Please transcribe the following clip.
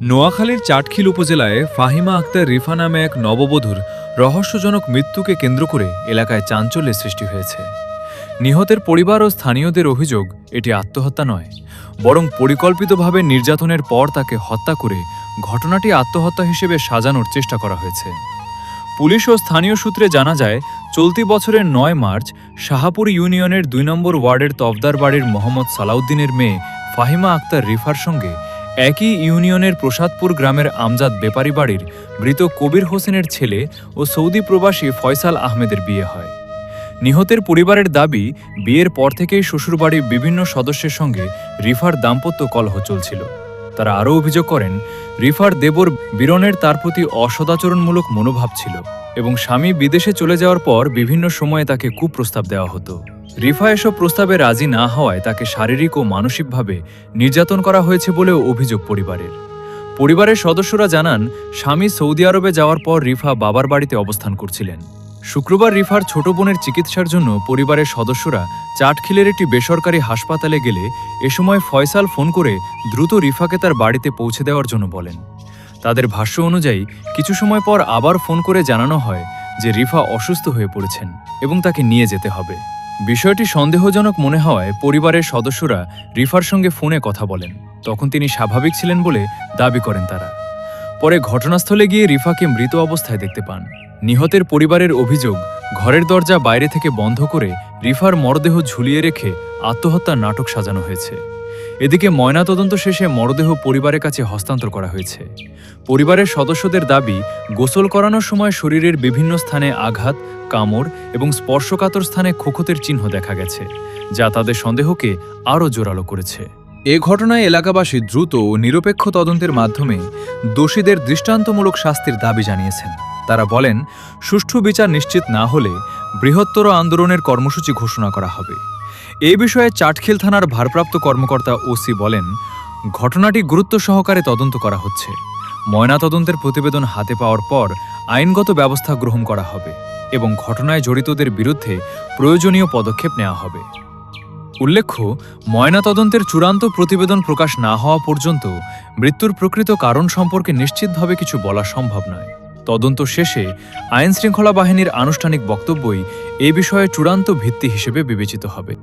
নোয়াখালীর চাটখিল উপজেলায় ফাহিমা আক্তার রিফা নামে এক নববধূর রহস্যজনক মৃত্যুকে কেন্দ্র করে এলাকায় চাঞ্চল্যের সৃষ্টি হয়েছে। নিহতের পরিবার ও স্থানীয়দের অভিযোগ এটি আত্মহত্যা নয়, বরং পরিকল্পিতভাবে নির্যাতনের পর তাকে হত্যা করে ঘটনাটি আত্মহত্যা হিসেবে সাজানোর চেষ্টা করা হয়েছে। পুলিশ ও স্থানীয় সূত্রে জানা যায়, চলতি বছরের ৯ মার্চ শাহাপুর ইউনিয়নের ২ নম্বর ওয়ার্ডের তফদার বাড়ির মোহাম্মদ সালাউদ্দিনের মেয়ে ফাহিমা আক্তার রিফার সঙ্গে একই ইউনিয়নের প্রসাদপুর গ্রামের আমজাদ বেপারি বাড়ির মৃত কবির হোসেনের ছেলে ও সৌদি প্রবাসী ফয়সাল আহমেদের বিয়ে হয়। নিহতের পরিবারের দাবি, বিয়ের পর থেকেই শ্বশুরবাড়ির বিভিন্ন সদস্যের সঙ্গে রিফার দাম্পত্য কলহ চলছিল। তারা আরও অভিযোগ করেন, রিফার দেবর বীরনের তার প্রতি অসদাচরণমূলক মনোভাব ছিল এবং স্বামী বিদেশে চলে যাওয়ার পর বিভিন্ন সময়ে তাকে কুপ্রস্তাব দেওয়া হতো। রিফা এসব প্রস্তাবে রাজি না হওয়ায় তাকে শারীরিক ও মানসিকভাবে নির্যাতন করা হয়েছে বলেও অভিযোগ পরিবারের সদস্যরা জানান, স্বামী সৌদি আরবে যাওয়ার পর রিফা বাবার বাড়িতে অবস্থান করছিলেন। শুক্রবার রিফার ছোট বোনের চিকিৎসার জন্য পরিবারের সদস্যরা চাটখিলের একটি বেসরকারি হাসপাতালে গেলে এ সময় ফয়সাল ফোন করে দ্রুত রিফাকে তার বাড়িতে পৌঁছে দেওয়ার জন্য বলেন। তাদের ভাষ্য অনুযায়ী কিছু সময় পর আবার ফোন করে জানানো হয় যে রিফা অসুস্থ হয়ে পড়েছেন এবং তাকে নিয়ে যেতে হবে। বিষয়টি সন্দেহজনক মনে হওয়ায় পরিবারের সদস্যরা রিফার সঙ্গে ফোনে কথা বলেন। তখন তিনি স্বাভাবিক ছিলেন বলে দাবি করেন তারা। পরে ঘটনাস্থলে গিয়ে রিফাকে মৃত অবস্থায় দেখতে পান। নিহতের পরিবারের অভিযোগ, ঘরের দরজা বাইরে থেকে বন্ধ করে রিফার মরদেহ ঝুলিয়ে রেখে আত্মহত্যার নাটক সাজানো হয়েছে। এদিকে ময়নাতদন্ত শেষে মরদেহ পরিবারের কাছে হস্তান্তর করা হয়েছে। পরিবারের সদস্যদের দাবি, গোসল করানোর সময় শরীরের বিভিন্ন স্থানে আঘাত, কামড় এবং স্পর্শকাতর স্থানে খোঁখতের চিহ্ন দেখা গেছে, যা তাদের সন্দেহকে আরও জোরালো করেছে। এ ঘটনায় এলাকাবাসী দ্রুত ও নিরপেক্ষ তদন্তের মাধ্যমে দোষীদের দৃষ্টান্তমূলক শাস্তির দাবি জানিয়েছেন। তারা বলেন, সুষ্ঠু বিচার নিশ্চিত না হলে বৃহত্তর আন্দোলনের কর্মসূচি ঘোষণা করা হবে। এই বিষয়ে চাটখিল থানার ভারপ্রাপ্ত কর্মকর্তা ওসি বলেন, ঘটনাটি গুরুত্ব সহকারে তদন্ত করা হচ্ছে। ময়নাতদন্তের প্রতিবেদন হাতে পাওয়ার পর আইনগত ব্যবস্থা গ্রহণ করা হবে এবং ঘটনায় জড়িতদের বিরুদ্ধে প্রয়োজনীয় পদক্ষেপ নেওয়া হবে। উল্লেখ্য, ময়নাতদন্তের চূড়ান্ত প্রতিবেদন প্রকাশ না হওয়া পর্যন্ত মৃত্যুর প্রকৃত কারণ সম্পর্কে নিশ্চিতভাবে কিছু বলা সম্ভব নয়। তদন্ত শেষে আইনশৃঙ্খলা বাহিনীর আনুষ্ঠানিক বক্তব্যই এ বিষয়ে চূড়ান্ত ভিত্তি হিসেবে বিবেচিত হবে।